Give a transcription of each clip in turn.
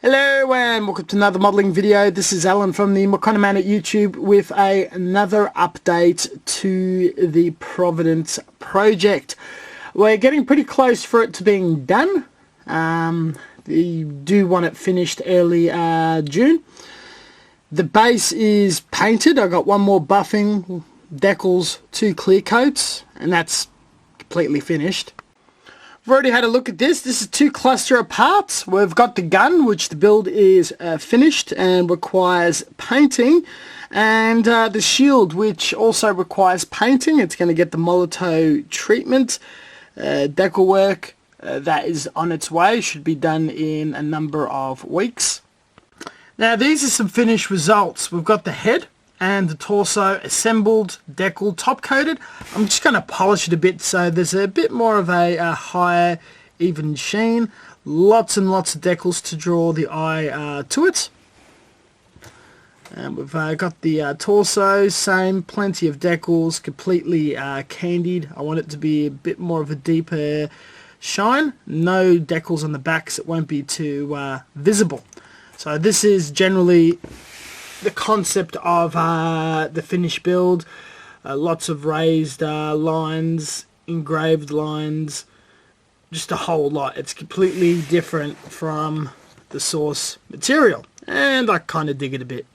Hello and welcome to another modelling video. This is Alan from the Kind of Man at YouTube with another update to the Providence project. We're getting pretty close for it to being done. You do want it finished early June. The base is painted. I got one more buffing, decals, 2 clear coats, and that's completely finished. I've already had a look at this. This is 2 cluster of parts. We've got the gun, which the build is finished and requires painting, and the shield, which also requires painting. It's going to get the Molotov treatment. Decal work that is on its way, should be done in a number of weeks. Now these are some finished results. We've got the head and the torso assembled, decal, top coated. I'm just going to polish it a bit so there's a bit more of a higher even sheen. Lots and lots of decals to draw the eye to it. And we've got the torso, same, plenty of decals, completely candied. I want it to be a bit more of a deeper shine. No decals on the backs, it won't be too visible. So this is generally the concept of the finished build. Lots of raised lines, engraved lines, just a whole lot. It's completely different from the source material, and I kind of dig it a bit.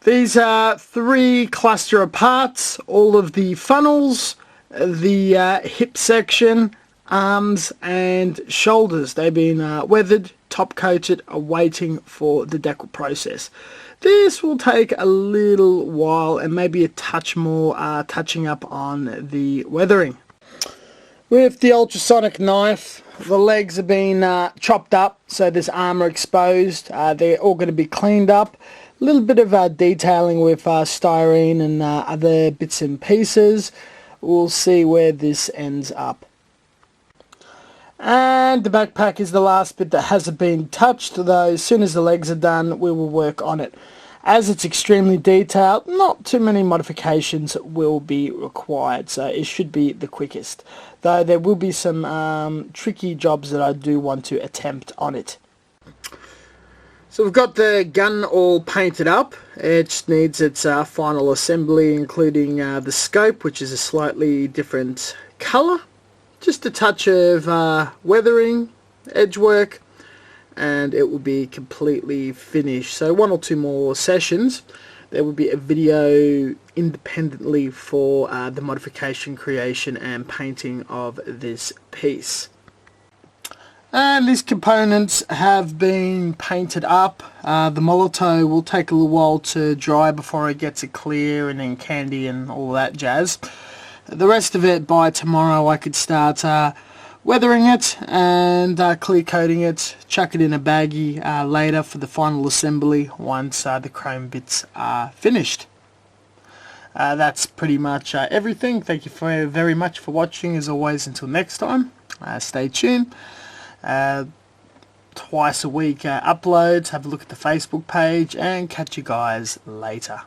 These are 3 cluster of parts, all of the funnels, the hip section, arms and shoulders. They've been weathered, top coated, awaiting for the decal process. This will take a little while and maybe a touch more touching up on the weathering. With the ultrasonic knife, the legs have been chopped up, so there's armour exposed. They're all going to be cleaned up. A little bit of detailing with styrene and other bits and pieces. We'll see where this ends up. And the backpack is the last bit that hasn't been touched, though as soon as the legs are done we will work on it. As it's extremely detailed, not too many modifications will be required, so it should be the quickest. Though there will be some tricky jobs that I do want to attempt on it. So we've got the gun all painted up. It just needs its final assembly, including the scope, which is a slightly different colour. Just a touch of weathering, edge work, and it will be completely finished. So 1 or 2 more sessions. There will be a video independently for the modification, creation and painting of this piece. And these components have been painted up. The Molotov will take a little while to dry before it gets it clear and then candy and all that jazz. The rest of it, by tomorrow I could start weathering it and clear coating it, chuck it in a baggie later for the final assembly once the chrome bits are finished. That's pretty much everything. Thank you very much for watching. As always, until next time, stay tuned. Twice a week uploads. Have a look at the Facebook page and catch you guys later.